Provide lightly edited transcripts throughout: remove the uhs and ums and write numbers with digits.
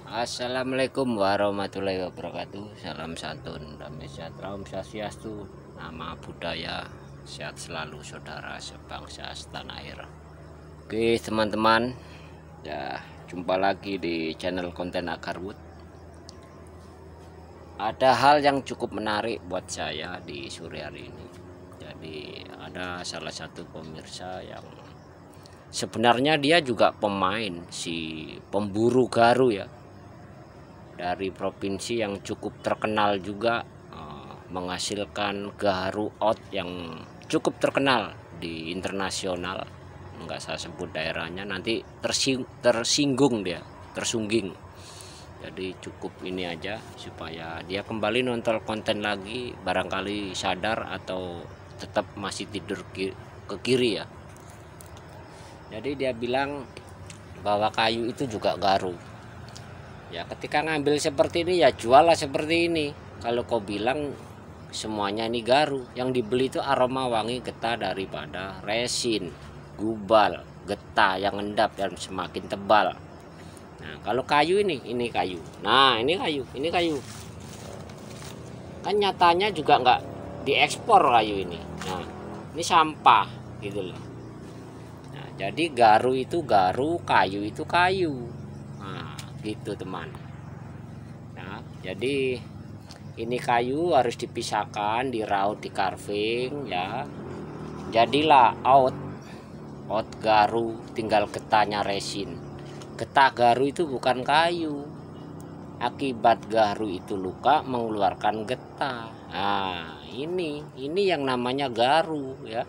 Assalamualaikum warahmatullahi wabarakatuh. Salam santun, damai sejahtera, Om Swastiastu, nama budaya, sehat selalu saudara sebangsa setanah air. Oke teman-teman, ya jumpa lagi di channel konten Akarwood. Ada hal yang cukup menarik buat saya di sore hari ini. Jadi ada salah satu pemirsa yang sebenarnya dia juga pemain, si pemburu garu ya, dari provinsi yang cukup terkenal juga, menghasilkan garu out yang cukup terkenal di internasional. Enggak saya sebut daerahnya, nanti tersinggung dia, tersungging. Jadi cukup ini aja supaya dia kembali nonton konten lagi, barangkali sadar atau tetap masih tidur ke kiri ya. Jadi dia bilang bahwa kayu itu juga garu. Ya ketika ngambil seperti ini ya jual lah seperti ini. Kalau kau bilang semuanya ini garu, yang dibeli itu aroma wangi getah daripada resin, gubal, getah yang endap dan semakin tebal. Nah kalau kayu ini kayu. Nah ini kayu. Kan nyatanya juga nggak diekspor kayu ini. Nah ini sampah gitu loh. Nah jadi garu itu garu, kayu itu kayu. Nah gitu teman. Nah jadi ini kayu harus dipisahkan, diraut, di carving ya, jadilah out garu, tinggal getahnya resin. Getah garu itu bukan kayu, akibat garu itu luka mengeluarkan getah. Nah ini yang namanya garu ya,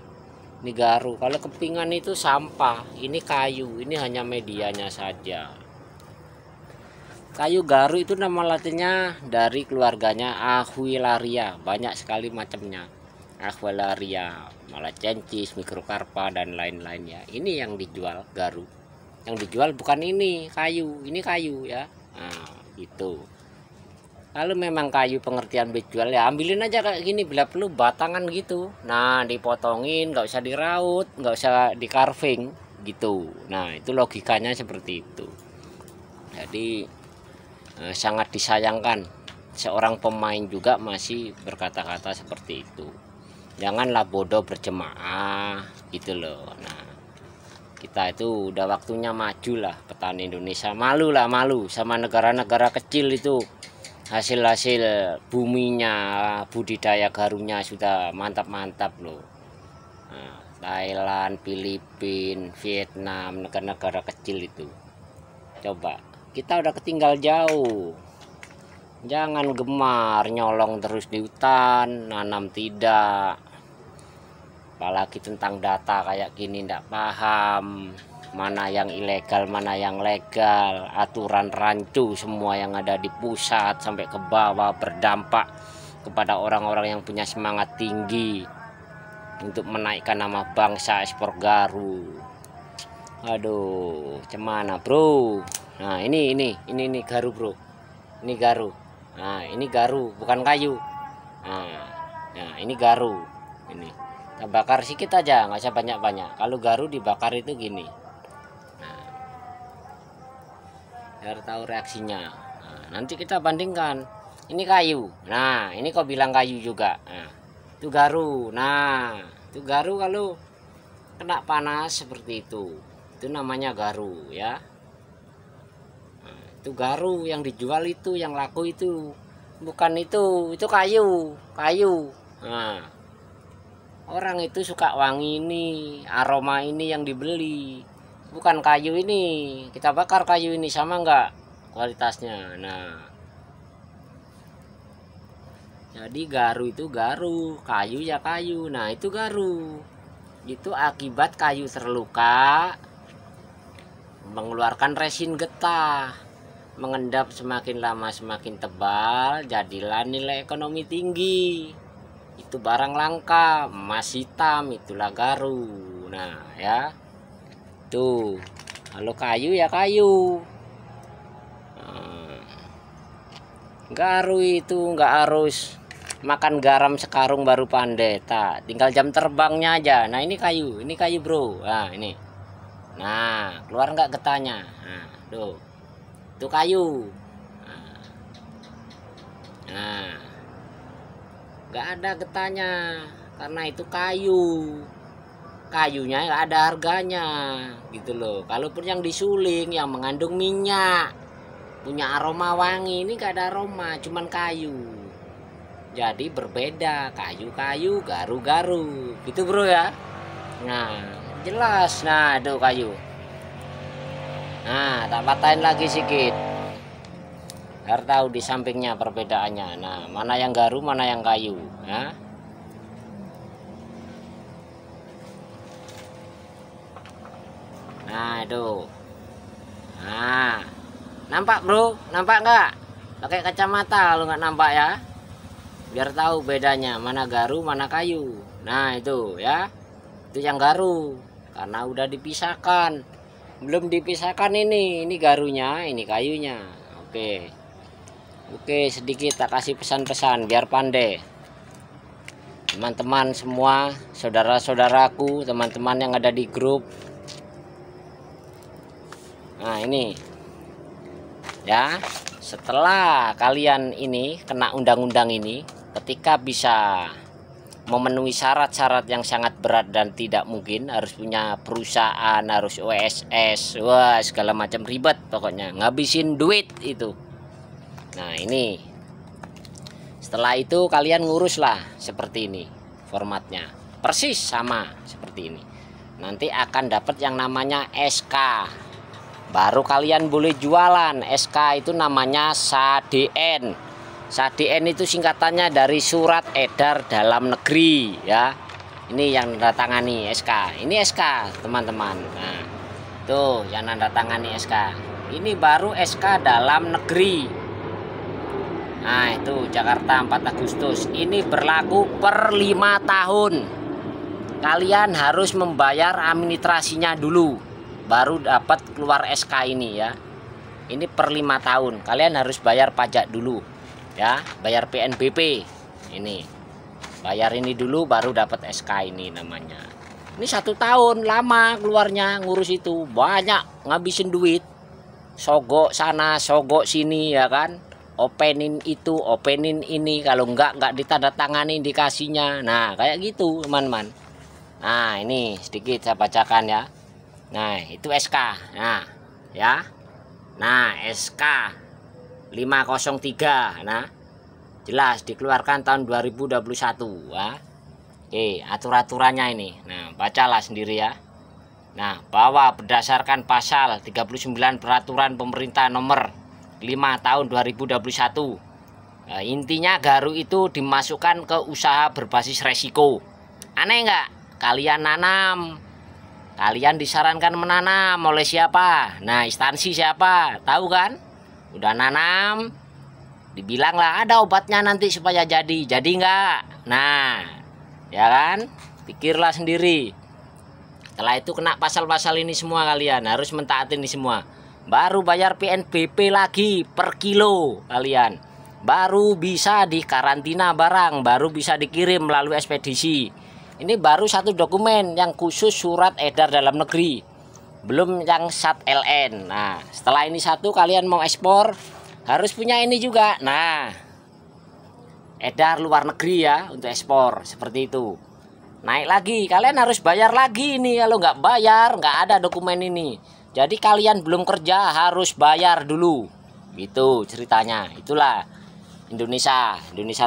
ini garu. Kalau kepingan itu sampah, ini kayu, ini hanya medianya saja. Kayu garu itu nama latinnya dari keluarganya Aquilaria, banyak sekali macamnya. Aquilaria, malacensis, mikrokarpa dan lain-lainnya. Ini yang dijual garu. Yang dijual bukan ini kayu ya. Nah, itu. Kalau memang kayu pengertian dijual ya ambilin aja kayak gini, bila perlu batangan gitu. Nah, dipotongin, nggak usah diraut, nggak usah di carving gitu. Nah, itu logikanya seperti itu. Jadi sangat disayangkan seorang pemain juga masih berkata-kata seperti itu. Janganlah bodoh berjemaah gitu loh. Nah kita itu udah waktunya maju lah, petani Indonesia malu sama negara-negara kecil itu. Hasil buminya, budidaya garunya sudah mantap-mantap loh. Nah, Thailand, Filipina, Vietnam, negara-negara kecil itu. Coba kita udah ketinggal jauh. Jangan gemar nyolong terus di hutan, nanam tidak. Apalagi tentang data kayak gini ndak paham. Mana yang ilegal, mana yang legal. Aturan rancu semua yang ada di pusat sampai ke bawah berdampak kepada orang-orang yang punya semangat tinggi untuk menaikkan nama bangsa ekspor garu. Aduh, cemana bro? Nah ini garu bro, ini garu. Nah ini garu bukan kayu. Nah ini garu. Ini kita bakar sedikit aja, nggak usah banyak-banyak. Kalau garu dibakar itu gini. Nah, biar tahu reaksinya. Nah, nanti kita bandingkan. Ini kayu. Nah ini kau bilang kayu juga. Nah, itu garu. Nah itu garu kalau kena panas seperti itu namanya garu ya. Itu garu yang dijual, itu yang laku itu bukan itu kayu. Nah orang itu suka wangi ini, aroma ini yang dibeli, bukan kayu ini. Kita bakar kayu ini sama enggak kualitasnya. Nah jadi garu itu garu, kayu ya kayu. Nah itu garu itu akibat kayu terluka mengeluarkan resin getah, mengendap semakin lama semakin tebal, jadilah nilai ekonomi tinggi. Itu barang langka, emas hitam, itulah garu. Nah ya tuh, kalau kayu ya kayu. Garu itu nggak harus makan garam sekarung baru pandai, tak tinggal jam terbangnya aja. Nah ini kayu bro. Nah ini, nah keluar nggak getahnya. Nah tuh, itu kayu. Nah, nggak ada getahnya karena itu kayu. Kayunya nggak ada harganya gitu loh. Kalaupun yang disuling yang mengandung minyak, punya aroma wangi, ini nggak ada aroma, cuman kayu. Jadi berbeda, kayu-kayu, garu-garu gitu bro ya. Nah jelas, nah itu kayu. Nah tak patahin lagi sedikit biar tahu di sampingnya perbedaannya. Nah mana yang garu, mana yang kayu ya. Nah itu, nah nampak bro, nampak nggak? Pakai kacamata kalau nggak nampak ya, biar tahu bedanya mana garu mana kayu. Nah itu ya, itu yang garu karena udah dipisahkan. Belum dipisahkan ini garunya, ini kayunya. Oke sedikit tak kasih pesan-pesan biar pandai teman-teman semua, saudara-saudaraku, teman-teman yang ada di grup. Nah ini ya, setelah kalian ini kena undang-undang ini, ketika bisa memenuhi syarat-syarat yang sangat berat dan tidak mungkin, harus punya perusahaan, harus OSS, wah segala macam ribet pokoknya, ngabisin duit itu. Nah ini setelah itu kalian ngurus lah seperti ini formatnya, persis sama seperti ini. Nanti akan dapat yang namanya SK. Baru kalian boleh jualan. SK itu namanya SADN. SADN itu singkatannya dari surat edar dalam negeri ya. Ini yang menandatangani SK. Ini SK teman-teman. Nah, tuh yang menandatangani SK. Ini baru SK dalam negeri. Nah, itu Jakarta 4 Agustus. Ini berlaku per 5 tahun. Kalian harus membayar administrasinya dulu, baru dapat keluar SK ini ya. Ini per 5 tahun kalian harus bayar pajak dulu ya, bayar PNBP. Ini bayar ini dulu baru dapat SK ini namanya. Ini 1 tahun lama keluarnya, ngurus itu banyak, ngabisin duit, sogok sana sogok sini ya kan, openin itu openin ini, kalau nggak ditandatangani dikasihnya. Nah kayak gitu teman-teman. Nah ini sedikit saya bacakan ya. Nah itu SK. Nah ya, nah SK 503. Nah jelas dikeluarkan tahun 2021 ya. Oke, aturan-aturannya ini. Nah bacalah sendiri ya. Nah bahwa berdasarkan pasal 39 peraturan pemerintah nomor 5 tahun 2021, nah, intinya garu itu dimasukkan ke usaha berbasis resiko. Aneh nggak? Kalian nanam, kalian disarankan menanam oleh siapa? Nah instansi siapa? Tahu kan? Udah nanam, dibilanglah ada obatnya nanti supaya jadi nggak? Nah ya kan, pikirlah sendiri. Setelah itu kena pasal-pasal ini semua, kalian harus mentaati ini semua. Baru bayar PNBP lagi per kilo kalian, baru bisa dikarantina barang, baru bisa dikirim melalui ekspedisi. Ini baru 1 dokumen yang khusus surat edar dalam negeri, belum yang SAT LN. Nah setelah ini 1, kalian mau ekspor harus punya ini juga. Nah edar luar negeri ya untuk ekspor seperti itu. Naik lagi, kalian harus bayar lagi ini. Kalau nggak bayar nggak ada dokumen ini. Jadi kalian belum kerja harus bayar dulu. Gitu ceritanya. Itulah Indonesia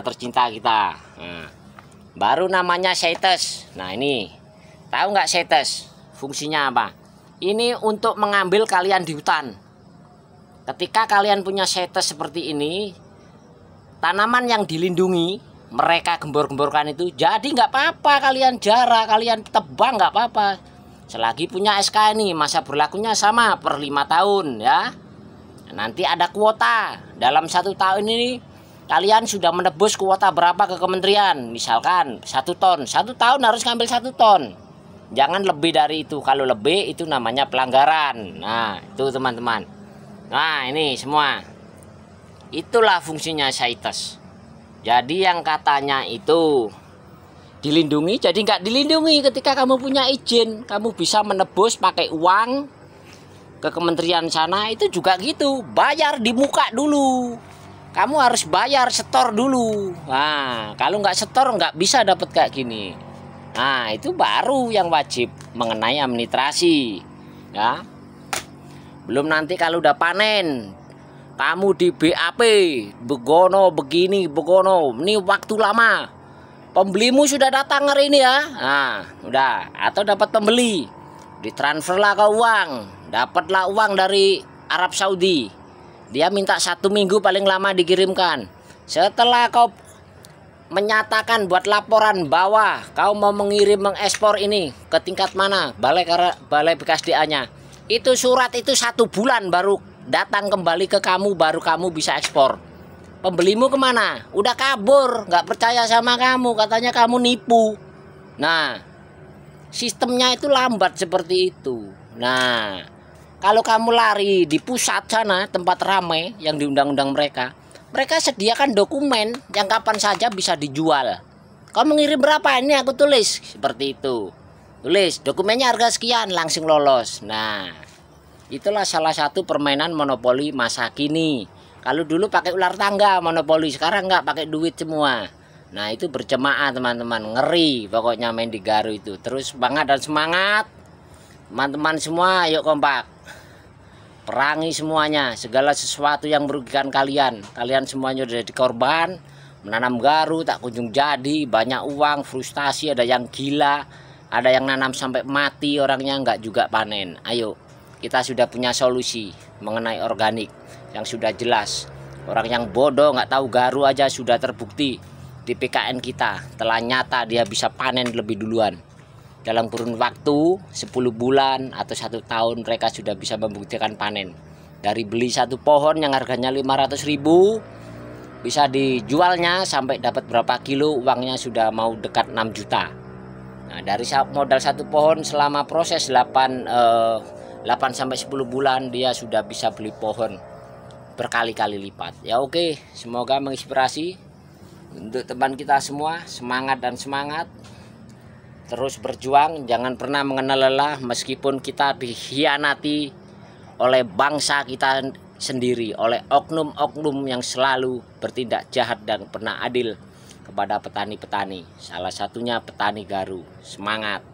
tercinta kita. Nah, baru namanya CITES. Nah ini tahu nggak CITES fungsinya apa? Ini untuk mengambil kalian di hutan. Ketika kalian punya CITES seperti ini, tanaman yang dilindungi mereka gembor-gemborkan itu, jadi nggak apa-apa kalian jarah, kalian tebang nggak apa-apa. Selagi punya SK ini, masa berlakunya sama per 5 tahun ya. Nanti ada kuota. Dalam 1 tahun ini kalian sudah menebus kuota berapa ke kementerian. Misalkan 1 ton, 1 tahun harus ngambil 1 ton. Jangan lebih dari itu. Kalau lebih itu namanya pelanggaran. Nah itu teman-teman. Nah ini semua. Itulah fungsinya CITES. Jadi yang katanya itu dilindungi, jadi nggak dilindungi. Ketika kamu punya izin, kamu bisa menebus pakai uang ke kementerian sana, itu juga gitu, bayar di muka dulu. kamu harus bayar setor dulu. Nah, kalau nggak setor nggak bisa dapat kayak gini. Nah, itu baru yang wajib mengenai administrasi, ya. Belum nanti kalau udah panen, kamu di BAP, begono begini, begono. Ini waktu lama. Pembelimu sudah datang hari ini ya. Nah, udah. Atau dapat pembeli, ditransferlah ke uang, dapatlah uang dari Arab Saudi. Dia minta 1 minggu paling lama dikirimkan. Setelah kau menyatakan buat laporan bahwa kau mau mengekspor ini ke tingkat mana, balai BKSDA-nya, itu surat itu 1 bulan baru datang kembali ke kamu, baru kamu bisa ekspor. Pembelimu kemana? Udah kabur, nggak percaya sama kamu, katanya kamu nipu. Nah, sistemnya itu lambat seperti itu. Nah, kalau kamu lari di pusat sana, tempat ramai yang di undang-undang mereka sediakan dokumen yang kapan saja bisa dijual. Kau mengirim berapa? Ini aku tulis, seperti itu. Tulis, dokumennya harga sekian, langsung lolos. Nah, itulah salah satu permainan monopoli masa kini. Kalau dulu pakai ular tangga monopoli, sekarang nggak, pakai duit semua. Nah, itu berjemaah teman-teman, ngeri pokoknya main di Garu itu. Terus semangat dan semangat teman-teman semua, yuk kompak, perangi semuanya, segala sesuatu yang merugikan kalian. Kalian semuanya udah jadi korban. Menanam Garu tak kunjung jadi, banyak uang, frustasi, ada yang gila, ada yang nanam sampai mati orangnya, nggak juga panen. Ayo, kita sudah punya solusi mengenai organik yang sudah jelas. Orang yang bodoh nggak tahu Garu aja sudah terbukti di PKN kita, telah nyata dia bisa panen lebih duluan. Dalam kurun waktu 10 bulan atau 1 tahun mereka sudah bisa membuktikan panen. Dari beli 1 pohon yang harganya 500.000, bisa dijualnya sampai dapat berapa kilo, uangnya sudah mau dekat 6 juta. Nah, dari modal 1 pohon selama proses 8 sampai 10 bulan dia sudah bisa beli pohon berkali-kali lipat. Ya oke, semoga menginspirasi untuk teman kita semua. Semangat dan semangat, terus berjuang, jangan pernah mengenal lelah meskipun kita dikhianati oleh bangsa kita sendiri, oleh oknum-oknum yang selalu bertindak jahat dan pernah adil kepada petani-petani. Salah satunya petani Garu. Semangat.